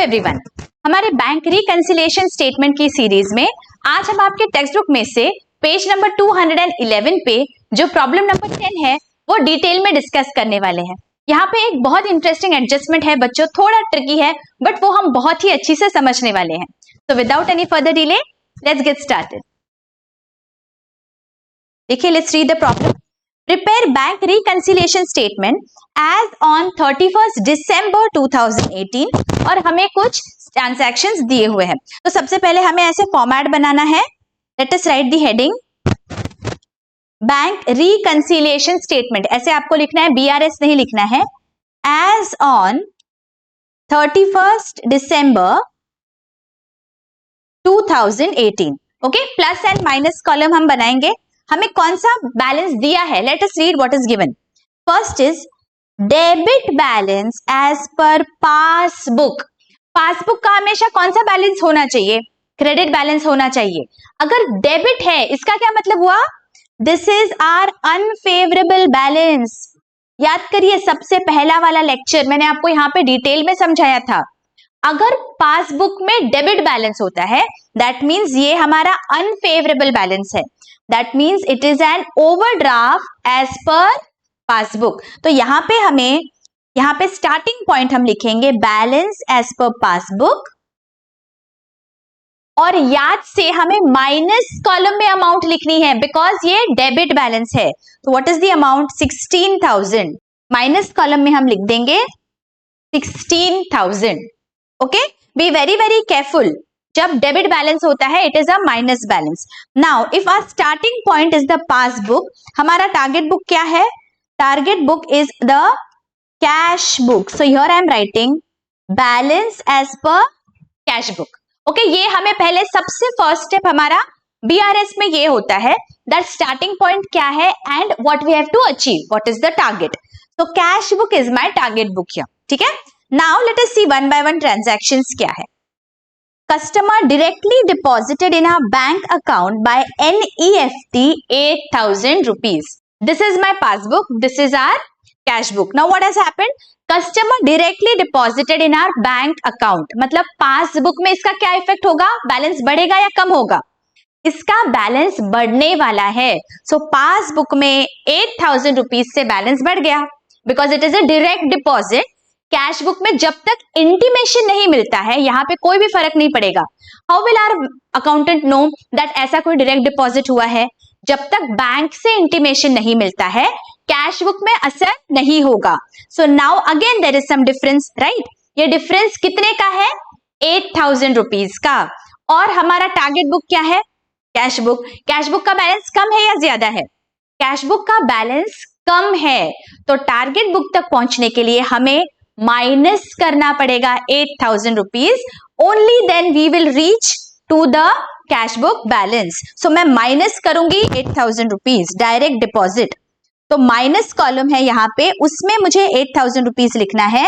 Everyone, हमारे bank reconciliation statement की series में आज हम आपके टेक्स्ट बुक में से पेज नंबर 211 पे जो प्रॉब्लम नंबर 10 है वो डिटेल में डिस्कस करने वाले हैं। यहाँ पे एक बहुत इंटरेस्टिंग एडजस्टमेंट है बच्चों, थोड़ा ट्रिकी है बट वो हम बहुत ही अच्छी से समझने वाले हैं। तो without any further delay let's get started. देखिए, let's read the problem. Prepare bank reconciliation statement as on 31st December 2018 और हमें कुछ ट्रांजैक्शंस दिए हुए हैं। तो सबसे पहले हमें ऐसे फॉर्मेट बनाना है। Let us write the heading bank reconciliation statement, ऐसे आपको लिखना है, BRS नहीं लिखना है। As on 31st December 2018, okay, plus and minus column हम बनाएंगे। हमें कौन सा बैलेंस दिया है? Let us read what is given. First is debit balance as per passbook. Passbook का हमेशा कौन सा बैलेंस होना चाहिए? क्रेडिट बैलेंस होना चाहिए। अगर डेबिट है इसका क्या मतलब हुआ? This is our unfavourable balance. याद करिए, सबसे पहला वाला लेक्चर मैंने आपको यहाँ पे डिटेल में समझाया था। अगर पासबुक में डेबिट बैलेंस होता है दैट मीन्स ये हमारा अनफेवरेबल बैलेंस है। That means it is an overdraft as per passbook. तो यहाँ पे स्टार्टिंग पॉइंट हम लिखेंगे बैलेंस एज पर पासबुक, और याद से हमें माइनस कॉलम में अमाउंट लिखनी है बिकॉज ये डेबिट बैलेंस है। तो what is the amount? 16,000। Minus column में हम लिख देंगे 16,000। Okay, be very very careful. जब डेबिट बैलेंस होता है it is a minus balance. Now if our starting point is the passbook, हमारा टारगेट बुक क्या है? Target book is the cash book. So here I am writing balance as per cash book. Okay, ये हमें पहले सबसे first step हमारा BRS में ये होता है दैट स्टार्टिंग पॉइंट क्या है and what we have to achieve, what is the target. तो cash book is my target book here, ठीक है। Now let us see one by one transactions क्या है। Customer directly deposited in our bank account by NEFT 8,000 rupees. This is my passbook, this is our cash book. Now what has happened? Customer directly deposited in our bank account. मतलब passbook में इसका क्या effect होगा? Balance बढ़ेगा या कम होगा? इसका balance बढ़ने वाला है। सो पासबुक में 8,000 रुपीज से बैलेंस बढ़ गया because it is a direct deposit. Cash book में जब तक इंटीमेशन नहीं मिलता है यहाँ पे कोई भी फर्क नहीं पड़ेगा। How will our accountant know that ऐसा कोई डायरेक्ट डिपॉजिट हुआ है? जब तक बैंक से इंटीमेशन नहीं मिलता है कैश बुक में असर नहीं होगा। So now again there is some difference, right? ये डिफरेंस कितने का है? 8,000 रुपीज का। और हमारा टारगेट बुक क्या है? Cash book. कैश बुक का बैलेंस कम है या ज्यादा है? कैश बुक का बैलेंस कम है, तो टारगेट बुक तक पहुंचने के लिए हमें माइनस करना पड़ेगा 8,000 rupees. Only then we will reach to the cash book balance. So मैं माइनस करूंगी 8,000 रुपीज डायरेक्ट डिपॉजिट। तो माइनस कॉलम है यहाँ पे, उसमें मुझे 8,000 रुपीज लिखना है।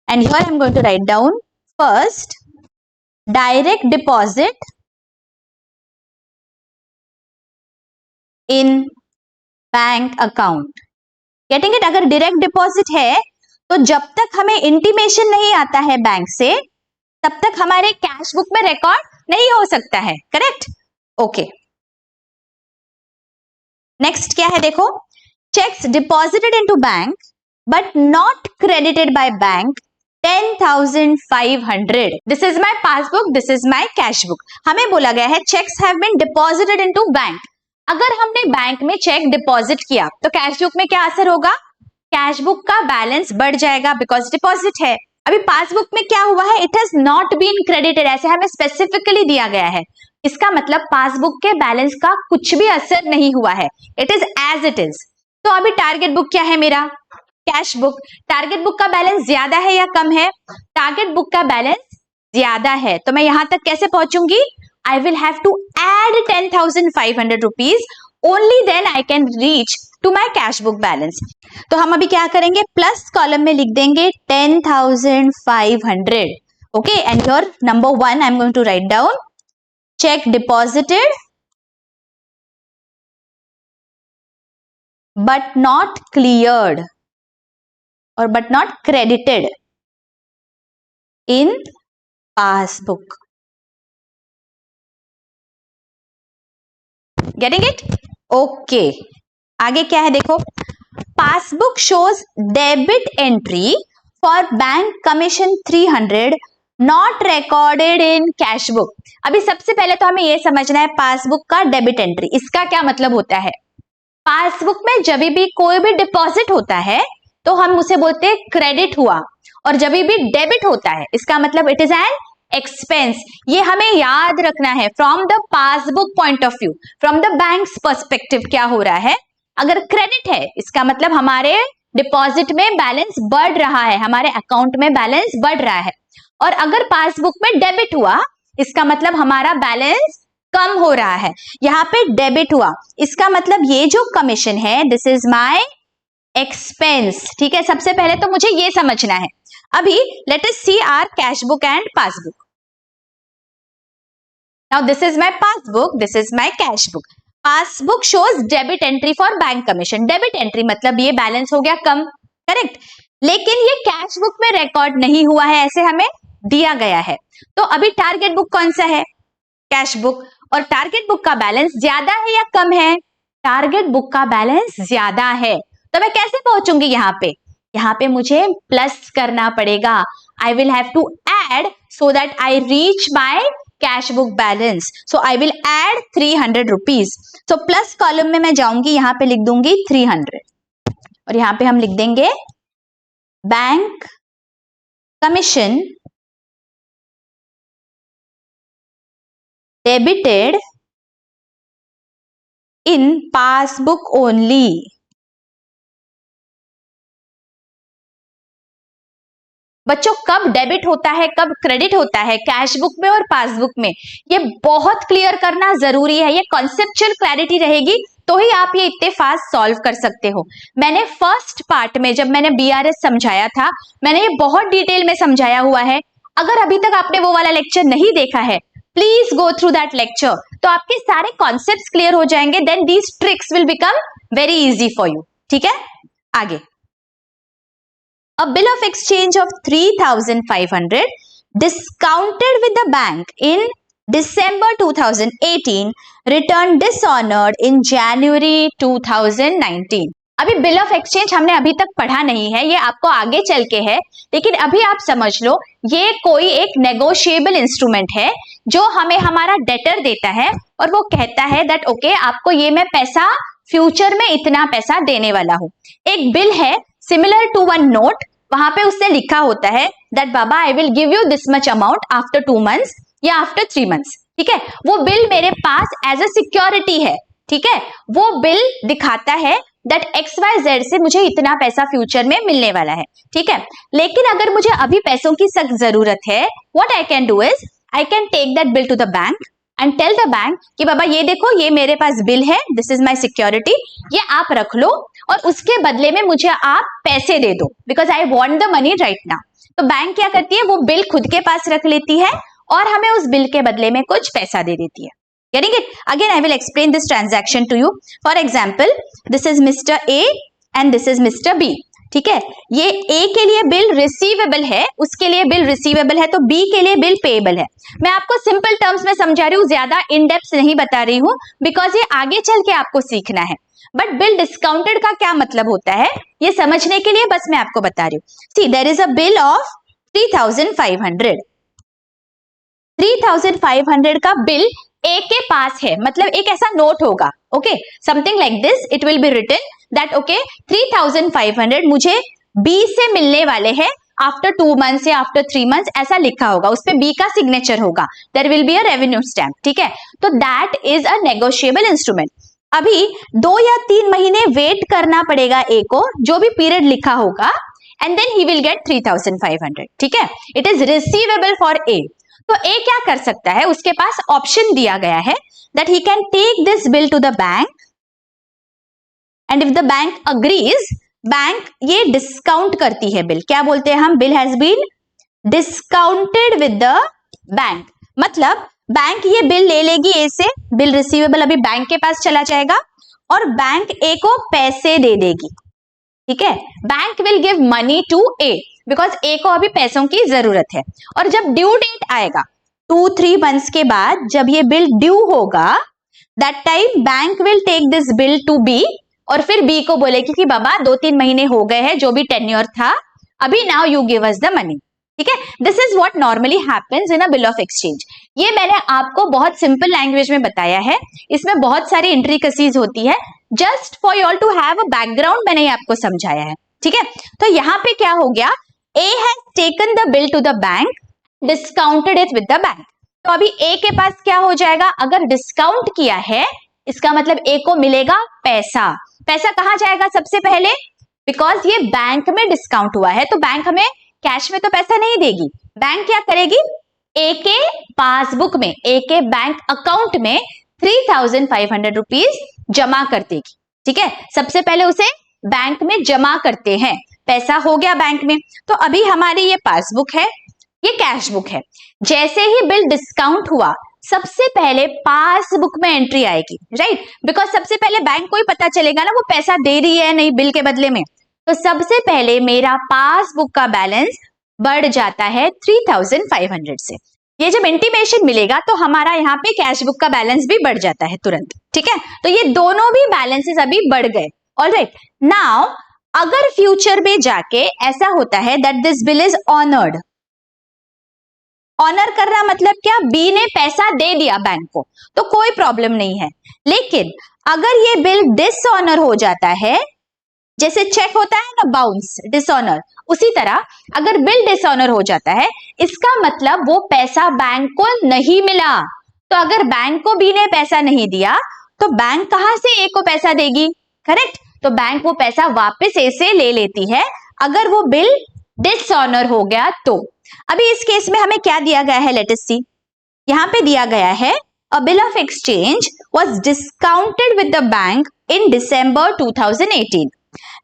And here I am going to write down first direct deposit in bank account. Getting it? अगर डायरेक्ट डिपॉजिट है तो जब तक हमें इंटीमेशन नहीं आता है बैंक से तब तक हमारे कैश बुक में रिकॉर्ड नहीं हो सकता है, करेक्ट? ओके, नेक्स्ट क्या है देखो। Cheques deposited into bank but not credited by bank 10,500। This is my passbook, this is my cash book. हमें बोला गया है cheques have been deposited into bank. अगर हमने बैंक में चेक डिपॉजिट किया तो कैश बुक में क्या असर होगा? कैश बुक का बैलेंस बढ़ जाएगा बिकॉज डिपॉजिट है। अभी पासबुक में क्या हुआ है? It has not been credited, ऐसे हमें स्पेसिफिकली दिया गया है। इसका मतलब पासबुक के बैलेंस का कुछ भी असर नहीं हुआ है, it is as it is. तो अभी टारगेट बुक क्या है मेरा? Cash book. टारगेट बुक का बैलेंस ज्यादा है या कम है? टारगेट बुक का बैलेंस ज्यादा है, तो मैं यहां तक कैसे पहुंचूंगी? I will have to add 10,500 rupees. Only then I can reach to my cash book balance. तो हम अभी क्या करेंगे? प्लस कॉलम में लिख देंगे 10,500. Okay, and here number 1 I'm going to write down check deposited but not cleared or but not credited. In passbook. Getting it? Okay, आगे क्या है देखो, passbook shows debit entry for bank commission 300 not recorded in cash book. अभी सबसे पहले तो हमें यह समझना है पासबुक का डेबिट एंट्री, इसका क्या मतलब होता है। पासबुक में जब भी कोई भी डिपॉजिट होता है तो हम उसे बोलते हैं क्रेडिट हुआ, और जब भी डेबिट होता है इसका मतलब इट इज एन एक्सपेंस। ये हमें याद रखना है from the passbook point of view, from the banks perspective क्या हो रहा है। अगर क्रेडिट है इसका मतलब हमारे डिपॉजिट में बैलेंस बढ़ रहा है, हमारे अकाउंट में बैलेंस बढ़ रहा है, और अगर पासबुक में डेबिट हुआ इसका मतलब हमारा बैलेंस कम हो रहा है। यहाँ पे डेबिट हुआ इसका मतलब ये जो कमीशन है दिस इज माय एक्सपेंस, ठीक है। सबसे पहले तो मुझे ये समझना है। अभी let us see our cash book and passbook. Now this is my passbook, this is my cash book. Passbook shows debit entry for bank commission. Debit entry मतलब ये बैलेंस हो गया कम, करेक्ट। लेकिन ये कैश बुक में record नहीं हुआ है, ऐसे हमें दिया गया है। तो अभी टारगेट बुक कौन सा है? Cash book. और टारगेट बुक का बैलेंस ज्यादा है या कम है? टारगेट बुक का बैलेंस ज्यादा है। तो मैं कैसे पहुंचूंगी यहाँ पे? यहाँ पे मुझे प्लस करना पड़ेगा। I will have to add so that I reach my cash book balance. So I will add 300 rupees. So plus column में मैं जाऊंगी, यहाँ पे लिख दूंगी 300, और यहाँ पे हम लिख देंगे bank commission debited in passbook only. बच्चों कब डेबिट होता है कब क्रेडिट होता है कैश बुक में और पासबुक में, ये बहुत क्लियर करना जरूरी है। ये कॉन्सेप्चुअल क्लैरिटी रहेगी तो ही आप ये इतने फास्ट सॉल्व कर सकते हो। मैंने फर्स्ट पार्ट में जब मैंने बीआरएस समझाया था मैंने ये बहुत डिटेल में समझाया हुआ है। अगर अभी तक आपने वो वाला लेक्चर नहीं देखा है please go through that lecture, तो आपके सारे कॉन्सेप्ट्स क्लियर हो जाएंगे। Then these tricks will become very easy for you, ठीक है। आगे, a bill of exchange of 3,500 discounted with the bank in December 2018 returned dishonored in January 2019। अभी bill of exchange हमने अभी तक पढ़ा नहीं है, ये आपको आगे चल के है, लेकिन अभी आप समझ लो ये कोई एक नेगोशिएबल इंस्ट्रूमेंट है जो हमें हमारा डेटर देता है और वो कहता है दैट ओके आपको ये मैं पैसा फ्यूचर में इतना पैसा देने वाला हूं। एक बिल है सिमिलर टू वन नोट, वहां पे उससे लिखा होता है that Baba I will give you this much amount after 2 months या आफ्टर 3 months, ठीक है। वो बिल मेरे पास एज अ सिक्योरिटी है, ठीक है। वो बिल दिखाता है दैट XYZ से मुझे इतना पैसा फ्यूचर में मिलने वाला है, ठीक है। लेकिन अगर मुझे अभी पैसों की सख्त जरूरत है, what I can do is I can take that bill to the bank and tell the bank कि बाबा ये देखो ये मेरे पास बिल है, दिस इज माय सिक्योरिटी, ये आप रख लो और उसके बदले में मुझे आप पैसे दे दो because I want the money right now. तो बैंक क्या करती है वो बिल खुद के पास रख लेती है और हमें उस बिल के बदले में कुछ पैसा दे देती है। Getting it? Again, I will explain this transaction to you. For example, this is Mr. A and this is Mr. B. ठीक है, ये A के लिए बिल रिसीवेबल है, उसके लिए बिल रिसीवेबल है, तो B के लिए बिल पेएबल है। मैं आपको सिंपल टर्म्स में समझा रही हूँ, ज्यादा इन डेप्थ नहीं बता रही हूँ बिकॉज ये आगे चल के आपको सीखना है। बट बिल डिस्काउंटेड का क्या मतलब होता है ये समझने के लिए बस मैं आपको बता रही हूँ। See there is a bill of 3,500। 3,500 का बिल ए के पास है, मतलब एक ऐसा नोट होगा, okay, something like this it will be written that okay 3,500 मुझे बी से मिलने वाले हैं आफ्टर 2 months या आफ्टर 3 months, ऐसा लिखा होगा, उस पे बी का सिग्नेचर होगा, there will be a revenue stamp, ठीक है। तो that is a negotiable instrument. अभी 2 या 3 महीने वेट करना पड़ेगा ए को, जो भी पीरियड लिखा होगा, and then he will get 3,500, ठीक है। It is receivable for A. तो ए क्या कर सकता है, उसके पास ऑप्शन दिया गया है that he can take this bill to the bank and if the bank agrees, bank ये डिस्काउंट करती है बिल, क्या बोलते हैं हम, bill has been discounted with the bank, मतलब बैंक ये बिल ले लेगी ए से, बिल रिसीवेबल अभी बैंक के पास चला जाएगा और बैंक ए को पैसे दे देगी, ठीक है। Bank will give money to A. Because A को अभी पैसों की जरूरत है। और जब ड्यू डेट आएगा 2-3 मंथ्स के बाद, जब ये बिल ड्यू होगा, that time bank will take this bill to B, और फिर बी को बोलेगी कि बाबा 2-3 महीने हो गए हैं जो भी टेन्योर था, अभी now you give us the money. ठीक है, this is what normally happens in a bill of exchange. ये मैंने आपको बहुत सिंपल लैंग्वेज में बताया है, इसमें बहुत सारी इंट्रिकसीज होती है, just for you all to have a background मैंने आपको समझाया है। ठीक है, तो यहाँ पे क्या हो गया, A has taken the bill to the bank, discounted it with the bank. तो अभी ए के पास क्या हो जाएगा, अगर डिस्काउंट किया है इसका मतलब ए को मिलेगा पैसा। पैसा कहां जाएगा सबसे पहले, बिकॉज ये बैंक में डिस्काउंट हुआ है तो बैंक हमें कैश में तो पैसा नहीं देगी, बैंक क्या करेगी, ए के पासबुक में, ए के बैंक अकाउंट में 3,500 रुपीज जमा कर देगी। ठीक है, सबसे पहले उसे बैंक में जमा करते हैं, पैसा हो गया बैंक में। तो अभी हमारी ये पासबुक है, ये कैश बुक है। जैसे ही बिल डिस्काउंट हुआ सबसे पहले पासबुक में एंट्री आएगी, राइट, बिकॉज सबसे पहले बैंक को ही पता चलेगा ना वो पैसा दे रही है नहीं बिल के बदले में। तो सबसे पहले मेरा पासबुक का बैलेंस बढ़ जाता है 3,500 से। ये जब इंटीमेशन मिलेगा तो हमारा यहाँ पे कैश बुक का बैलेंस भी बढ़ जाता है तुरंत। ठीक है, तो ये दोनों भी बैलेंसेस अभी बढ़ गए। ऑलराइट, नाउ अगर फ्यूचर में जाके ऐसा होता है that this bill is honoured, honour करना मतलब क्या, बी ने पैसा दे दिया बैंक को तो कोई प्रॉब्लम नहीं है। लेकिन अगर ये बिल डिसऑनर हो जाता है, जैसे चेक होता है ना बाउंस, डिसऑनर, उसी तरह अगर बिल डिसऑनर हो जाता है इसका मतलब वो पैसा बैंक को नहीं मिला। तो अगर बैंक को बी ने पैसा नहीं दिया तो बैंक कहां से ए को पैसा देगी, करेक्ट, तो बैंक वो पैसा वापस ए से ले लेती है अगर वो बिल डिसऑनर हो गया तो। अभी इस केस में हमें क्या दिया गया है, लेट अस सी, यहां पे दिया गया है a bill of exchange was discounted with the bank in December 2018,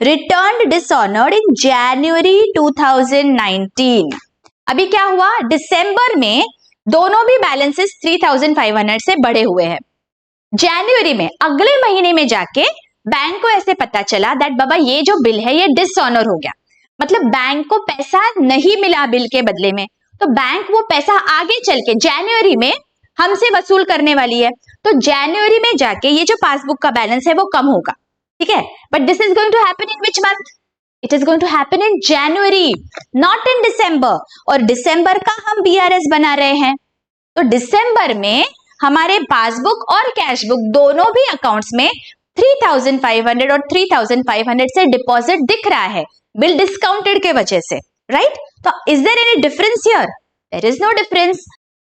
returned dishonored in January 2019। अभी क्या हुआ, दिसंबर में दोनों भी बैलेंसेस 3,500 से बढ़े हुए हैं। जनवरी में अगले महीने में जाके बैंक को ऐसे पता चला दैट बाबा ये जो बिल है ये डिसऑनर हो गया, मतलब बैंक को पैसा नहीं मिला बिल के बदले में, तो बैंक वो पैसा आगे चल के जनवरी में हमसे वसूल करने वाली है। तो जनवरी में जाके ये जो पासबुक का बैलेंस है वो कम होगा। ठीक है, but this is going to happen in which month, it is going to happen in January, not in December. और दिसंबर का हम बीआरएस बना रहे हैं, तो दिसंबर में हमारे पासबुक और कैश बुक दोनों भी अकाउंट्स में 3,500 और 3,500 से डिपॉजिट दिख रहा है बिल डिस्काउंटेड के वजह से, राइट। तो is there any difference here, there is no difference.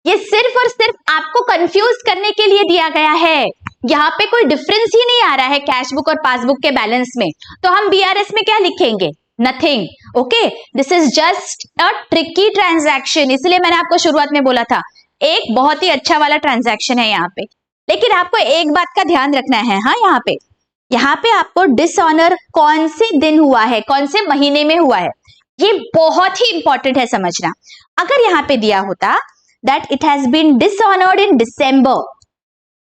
ये सिर्फ और सिर्फ आपको कंफ्यूज करने के लिए दिया गया है, यहाँ पे कोई डिफरेंस ही नहीं आ रहा है कैश बुक और पासबुक के बैलेंस में, तो हम बीआरएस में क्या लिखेंगे, nothing. Okay, this is just a tricky transaction, इसलिए मैंने आपको शुरुआत में बोला था एक बहुत ही अच्छा वाला ट्रांजैक्शन है यहाँ पे। लेकिन आपको एक बात का ध्यान रखना है, हाँ, यहाँ पे आपको डिसऑनर कौन से दिन हुआ है, कौन से महीने में हुआ है, ये बहुत ही इंपॉर्टेंट है समझना। अगर यहाँ पे दिया होता that it has been dishonoured in December,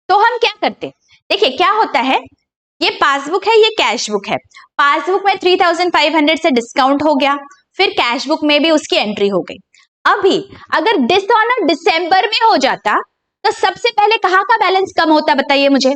तो हम क्या करते, देखिए क्या होता है, ये पासबुक है, ये कैश बुक है, पासबुक में 3,500 से डिस्काउंट हो गया, फिर कैश बुक में भी उसकी एंट्री हो गई। अभी अगर डिसऑनर दिसंबर में हो जाता तो सबसे पहले कहाँ का बैलेंस कम होता, बताइए मुझे।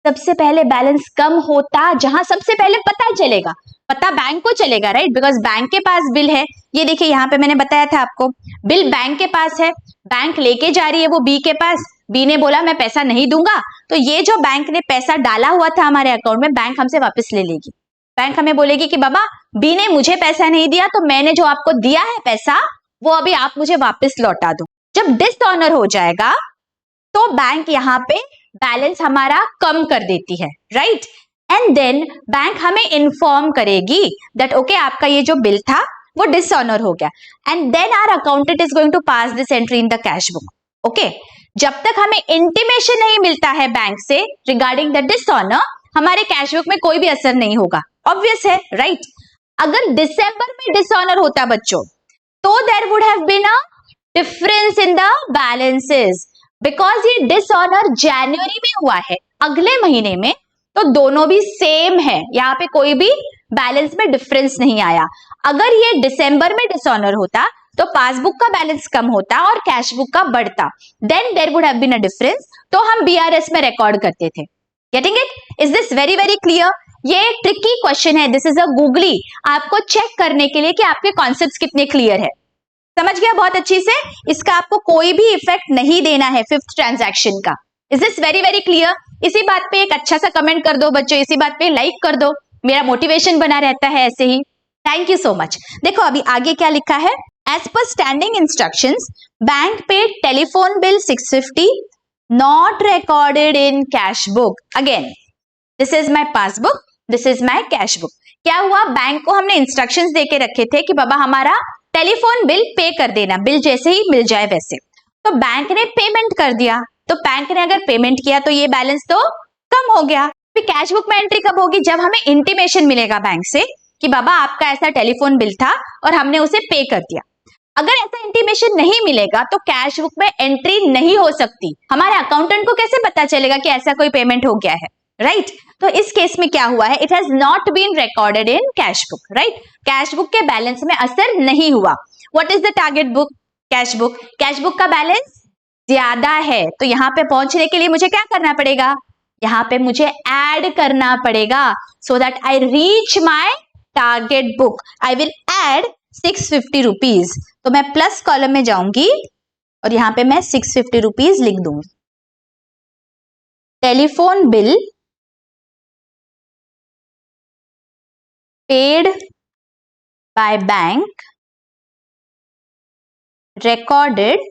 सबसे पहले बैलेंस कम होता जहां सबसे पहले पता चलेगा, पता बैंक को चलेगा, राइट, बिकॉज बैंक के पास बिल है। ये देखिए यहाँ पे मैंने बताया था आपको, बिल बैंक के पास है, बैंक लेके जा रही है वो बी के पास, बी ने बोला मैं पैसा नहीं दूंगा, तो ये जो बैंक ने पैसा डाला हुआ था हमारे अकाउंट में बैंक हमसे वापस ले लेगी। बैंक हमें बोलेगी कि बाबा बी ने मुझे पैसा नहीं दिया, तो मैंने जो आपको दिया है पैसा वो अभी आप मुझे वापस लौटा दो। जब डिसऑनर हो जाएगा तो बैंक यहाँ पे बैलेंस हमारा कम कर देती है, राइट, एंड देन बैंक हमें इन्फॉर्म करेगी दैट ओके आपका ये जो बिल था वो डिसऑनर हो गया, and then our accountant is going to pass this entry in the cash book. Okay, जब तक हमें इंटीमेशन नहीं मिलता है बैंक से रिगार्डिंग द डिसऑनर, हमारे कैश बुक में कोई भी असर नहीं होगा, ऑब्वियस है, राइट। अगर दिसंबर में डिसऑनर होता बच्चों, तो there would have been a difference in the balances, because ये डिसऑनर जनवरी में हुआ है, अगले महीने में, तो दोनों भी सेम है, यहाँ पे कोई भी बैलेंस में डिफरेंस नहीं आया। अगर ये दिसंबर में डिसऑनर होता तो पासबुक का बैलेंस कम होता और कैश बुक का बढ़ता, then there would have been a difference, तो हम बीआरएस में रिकॉर्ड करते थे। Getting it? Is this very very clear? ये ट्रिकी क्वेश्चन है, दिस इज अ गूगली, आपको चेक करने के लिए कि आपके कॉन्सेप्ट्स कितने क्लियर है। समझ गया बहुत अच्छी से? इसका आपको कोई भी इफेक्ट नहीं देना है फिफ्थ ट्रांजैक्शन का। Is this very very clear? इसी बात पे एक अच्छा सा कमेंट कर दो बच्चों, इसी बात पे लाइक कर दो, मेरा मोटिवेशन बना रहता है ऐसे ही। Thank you so much. देखो अभी आगे क्या लिखा है, as per standing instructions bank paid telephone bill 650 not recorded in cash book. Again this is my passbook, this is my cash book. क्या हुआ, बैंक को हमने इंस्ट्रक्शंस देके रखे थे कि बाबा हमारा टेलीफोन बिल पे कर देना, बिल जैसे ही मिल जाए वैसे। तो बैंक ने पेमेंट कर दिया, तो बैंक ने अगर पेमेंट किया तो ये बैलेंस तो कम हो गया। फिर कैश बुक में एंट्री कब होगी, जब हमें इंटीमेशन मिलेगा बैंक से कि बाबा आपका ऐसा टेलीफोन बिल था और हमने उसे पे कर दिया। अगर ऐसा इंटीमेशन नहीं मिलेगा तो कैश बुक में एंट्री नहीं हो सकती। हमारे अकाउंटेंट को कैसे पता चलेगा कि ऐसा कोई पेमेंट हो गया है, राइट? तो इस केस में क्या हुआ है, it has not been recorded in cash book, right? Cash book के बैलेंस में असर नहीं हुआ। What is the target book? Cash book. Cash book का बैलेंस ज्यादा है, तो यहां पे पहुंचने के लिए मुझे क्या करना पड़ेगा, यहां पे मुझे ऐड करना पड़ेगा, सो that I reach my target book. I will add 650 rupees. तो मैं प्लस कॉलम में जाऊंगी और यहां पे मैं 650 रुपीज लिख दूंगी। Telephone bill paid by bank recorded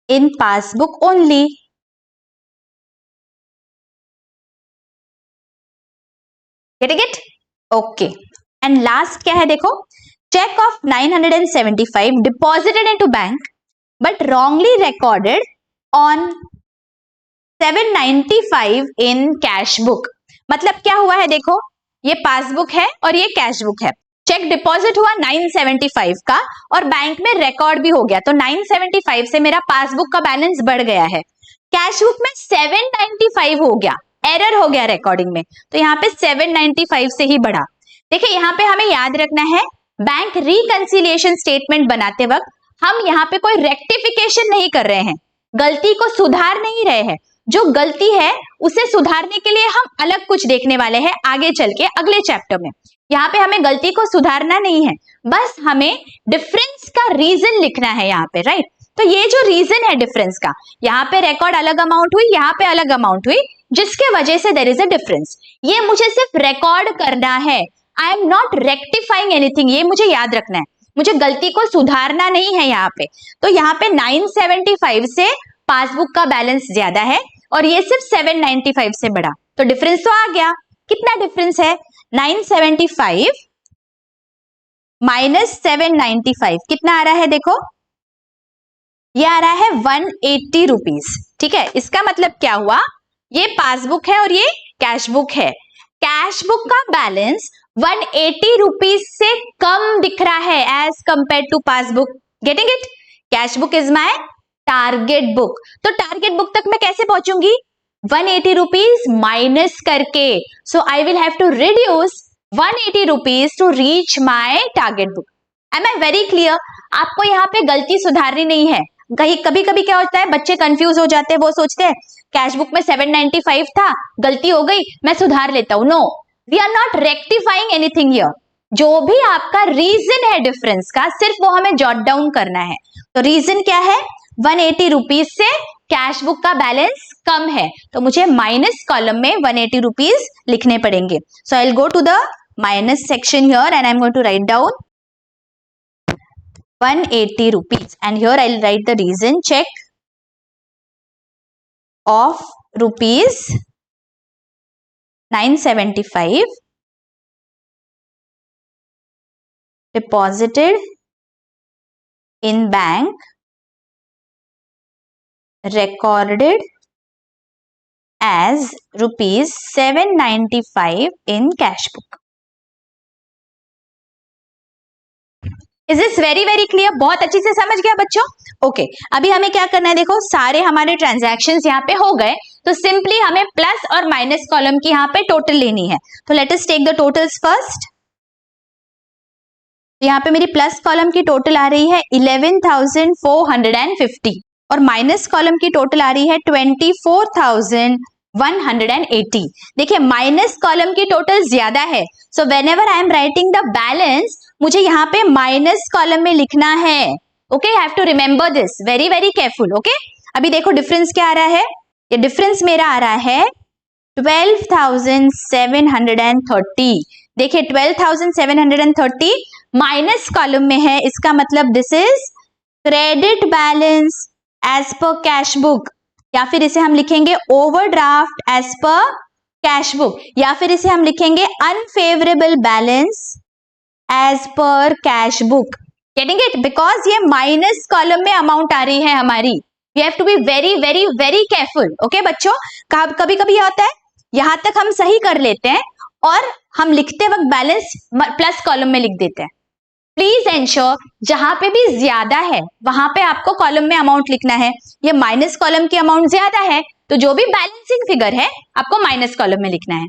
in passbook only. Getting it? Okay. And last क्या है देखो, check of 975 deposited into bank but wrongly recorded on 795 in cash book. मतलब क्या हुआ है देखो, ये पासबुक है और ये कैश बुक है। चेक डिपॉजिट हुआ 975 का और बैंक में रिकॉर्ड भी हो गया, तो 975 से मेरा पासबुक का बैलेंस बढ़ गया है। कैश बुक में 795 हो गया, एरर हो गया रिकॉर्डिंग में, तो यहाँ पे 795 से ही बढ़ा। देखिए यहाँ पे हमें याद रखना है, बैंक रिकंसिलिएशन स्टेटमेंट बनाते वक्त हम यहाँ पे कोई रेक्टिफिकेशन नहीं कर रहे हैं, गलती को सुधार नहीं रहे हैं। जो गलती है उसे सुधारने के लिए हम अलग कुछ देखने वाले हैं आगे चल के अगले चैप्टर में। यहाँ पे हमें गलती को सुधारना नहीं है, बस हमें डिफरेंस का रीजन लिखना है यहाँ पे, राइट? तो ये जो रीजन है डिफरेंस का, यहाँ पे रिकॉर्ड अलग अमाउंट हुई, यहाँ पे अलग अमाउंट हुई, जिसके वजह से देयर इज अ डिफरेंस। ये मुझे सिर्फ रिकॉर्ड करना है, I am not rectifying anything, ये मुझे याद रखना है, मुझे गलती को सुधारना नहीं है यहाँ पे। तो यहाँ पे 975 से पासबुक का बैलेंस ज्यादा है और ये सिर्फ 795 से बढ़ा, तो डिफरेंस तो आ गया। कितना डिफरेंस है, 975 माइनस 795 कितना आ रहा है देखो, ये आ रहा है 180 रुपीज। ठीक है, इसका मतलब क्या हुआ, ये पासबुक है और ये कैश बुक है, कैश बुक का बैलेंस 180 रुपीज से कम दिख रहा है as compare to passbook. Getting it? Cash book is my target book, तो टारगेट बुक तक मैं कैसे पहुंचूंगी, 180 रुपीज माइनस करके, so I will have to reduce 180 rupees to reach my target book. Am I very clear? आपको यहाँ पे गलती सुधारनी नहीं है। कभी कभी क्या होता है, बच्चे कंफ्यूज हो जाते हैं, वो सोचते हैं कैश बुक में 795 था, गलती हो गई, मैं सुधार लेता हूं। No, we are not rectifying anything here. जो भी आपका रीजन है डिफरेंस का, सिर्फ वो हमें जॉट डाउन करना है। तो रीजन क्या है, 180 रुपीज से कैश बुक का बैलेंस कम है, तो मुझे माइनस कॉलम में 180 रुपीज लिखने पड़ेंगे। So I will go to the minus section here and I am going to write down 180 rupees and here I'll write the reason, check of rupees 975 deposited in bank recorded as rupees 795 in cash book. Is this very very clear? बहुत अच्छी से समझ गया बच्चों? Okay, अभी हमें क्या करना है देखो, सारे हमारे ट्रांजैक्शंस यहाँ पे हो गए, तो सिंपली हमें प्लस और माइनस कॉलम की यहाँ पे टोटल लेनी है। तो let us take the totals first. यहाँ पे मेरी प्लस कॉलम की टोटल आ रही है 11,450 और माइनस कॉलम की टोटल आ रही है 24,180। देखिए माइनस कॉलम की टोटल ज्यादा है, so whenever I am writing the balance मुझे यहाँ पे माइनस कॉलम में लिखना है। Okay, I have to remember this, very very careful. Okay, अभी देखो डिफरेंस क्या आ रहा है, ये डिफरेंस मेरा आ रहा है 12,730। देखिए 12,730 माइनस कॉलम में है, इसका मतलब this is credit balance as per cash book, या फिर इसे हम लिखेंगे overdraft as per cash book, या फिर इसे हम लिखेंगे unfavourable balance as per cash book. Getting it? Because ये माइनस कॉलम में अमाउंट आ रही है हमारी। We have to be very very very careful. Okay बच्चों, कभी कभी यह होता है यहां तक हम सही कर लेते हैं और हम लिखते वक्त बैलेंस प्लस कॉलम में लिख देते हैं। प्लीज एंश्योर जहां पे भी ज्यादा है वहां पे आपको कॉलम में अमाउंट लिखना है। ये माइनस कॉलम की अमाउंट ज्यादा है तो जो भी बैलेंसिंग फिगर है आपको माइनस कॉलम में लिखना है।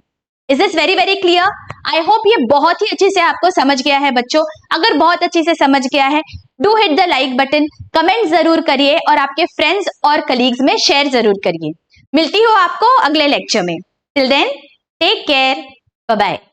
Is this very very clear? I hope ये बहुत ही अच्छे से आपको समझ गया है बच्चों। अगर बहुत अच्छे से समझ गया है, do hit the like button, comment जरूर करिए और आपके फ्रेंड्स और कलीग्स में शेयर जरूर करिए। मिलती हूँ आपको अगले लेक्चर में। Till then take care, bye bye.